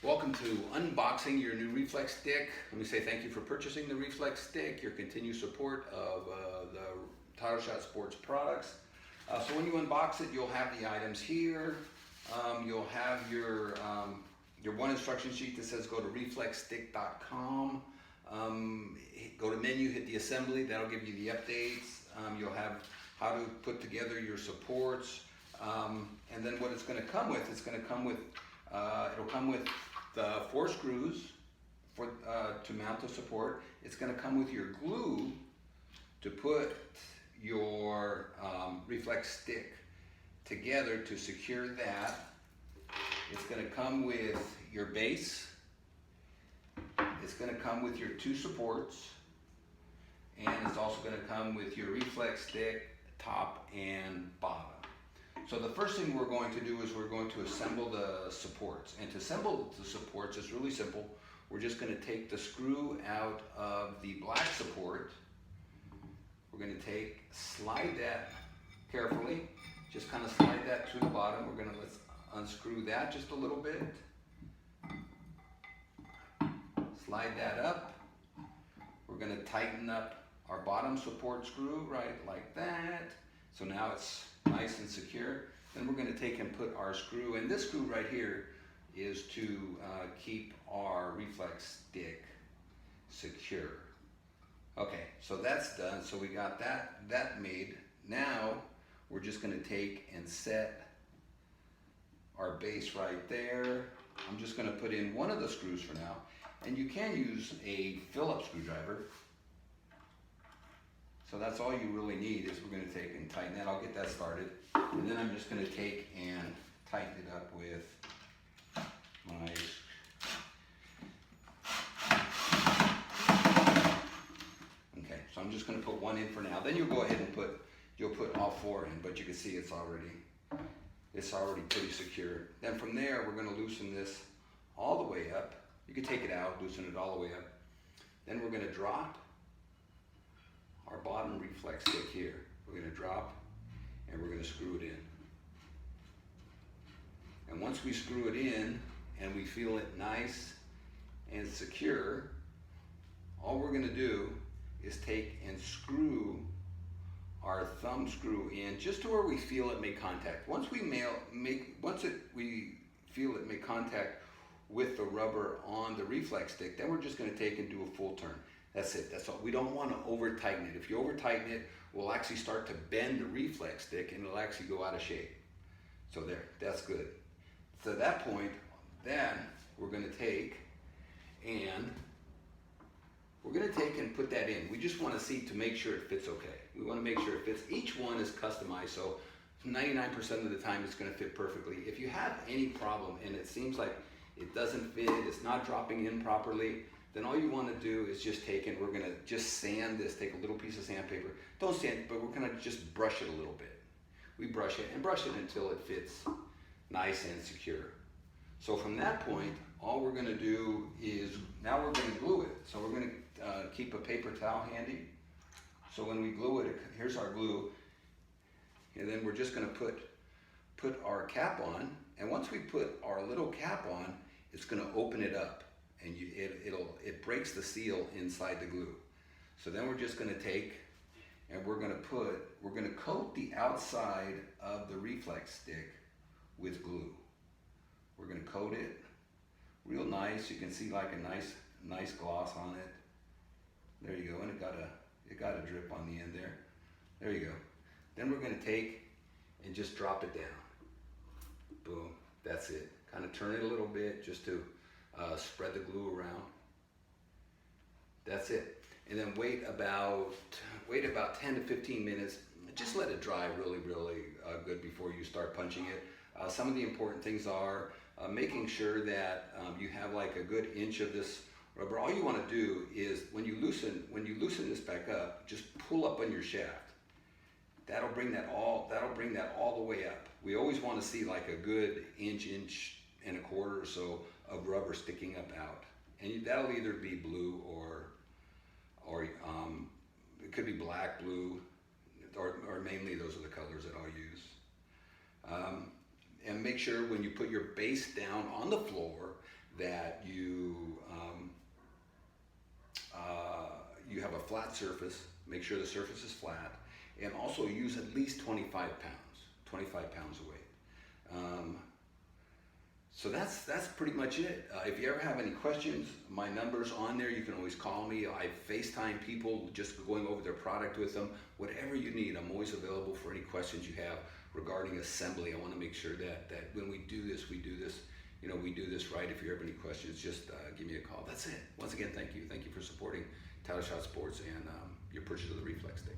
Welcome to unboxing your new Reflex Stick. Let me say thank you for purchasing the Reflex Stick, your continued support of the Title Shot Sports products. So when you unbox it, you'll have the items here. You'll have your one instruction sheet that says go to reflexstick.com. Go to menu, hit the assembly, that'll give you the updates. You'll have how to put together your supports. And then what it's going to come with, it'll come with the 4 screws to mount the support. It's going to come with your glue to put your Reflex Stick together to secure that. It's going to come with your base. It's going to come with your 2 supports. And it's also going to come with your Reflex Stick top and bottom. So the first thing we're going to do is we're going to assemble the supports. And to assemble the supports, it's really simple. We're just going to take the screw out of the black support. We're going to slide that carefully, just kind of slide that to the bottom. We're going to let's unscrew that just a little bit. Slide that up. We're going to tighten up our bottom support screw right like that. So now it's nice and secure. Then we're going to take and put our screw, and this screw right here is to keep our Reflex Stick secure. Okay, so that's done. So we got that made. Now we're just going to take and set our base right there. I'm just going to put in one of the screws for now, and you can use a Phillips screwdriver. So that's all you really need is we're going to take and tighten that. I'll get that started. And then I'm just going to take and tighten it up with my... Okay, so I'm just going to put one in for now. Then you'll go ahead and you'll put all 4 in, but you can see it's already pretty secure. Then from there, we're going to loosen this all the way up. You can take it out, loosen it all the way up. Then we're going to drop our bottom Reflex Stick here. We're going to drop and we're going to screw it in. And once we screw it in and we feel it nice and secure, all we're going to do is take and screw our thumb screw in just to where we feel it make contact. Once we feel it make contact with the rubber on the Reflex Stick, then we're just going to take and do a full turn. That's it. That's all. We don't want to over tighten it. If you over tighten it, we'll actually start to bend the Reflex Stick and it'll actually go out of shape. So there, that's good. So at that point, then we're going to take and put that in. We just want to see to make sure it fits okay. We want to make sure it fits. Each one is customized, so 99% of the time it's going to fit perfectly. If you have any problem and it seems like it doesn't fit, it's not dropping in properly, then all you want to do is just we're going to just sand this, take a little piece of sandpaper. Don't sand it, but we're going to just brush it a little bit. We brush it until it fits nice and secure. So from that point, all we're going to do is, now we're going to glue it. So we're going to keep a paper towel handy. So when we glue it, here's our glue. And then we're just going to put our cap on. And once we put our little cap on, it's going to open it up. And it breaks the seal inside the glue. So then we're just going to take and we're going to coat the outside of the Reflex Stick with glue. We're going to coat it real nice. You can see like a nice gloss on it. There you go, and it got a drip on the end there. There you go. Then we're going to take and just drop it down. Boom. That's it. Kind of turn it a little bit just to spread the glue around. That's it. And then wait about 10 to 15 minutes. Just let it dry really good before you start punching it. Some of the important things are making sure that you have like a good inch of this rubber. All you want to do is when you loosen this back up, just pull up on your shaft. That'll bring that all the way up. We always want to see like a good inch and a quarter or so of rubber sticking up out, and that'll either be blue or it could be black, blue, or mainly those are the colors that I'll use. And make sure when you put your base down on the floor that you have a flat surface. Make sure the surface is flat, and also use at least 25 pounds of weight. So that's pretty much it. If you ever have any questions, my number's on there. You can always call me. I FaceTime people, just going over their product with them. Whatever you need, I'm always available for any questions you have regarding assembly. I want to make sure that when we do this, we do this right. If you have any questions, just give me a call. That's it. Once again, thank you. Thank you for supporting Title Shot Sports and your purchase of the Reflex Stick.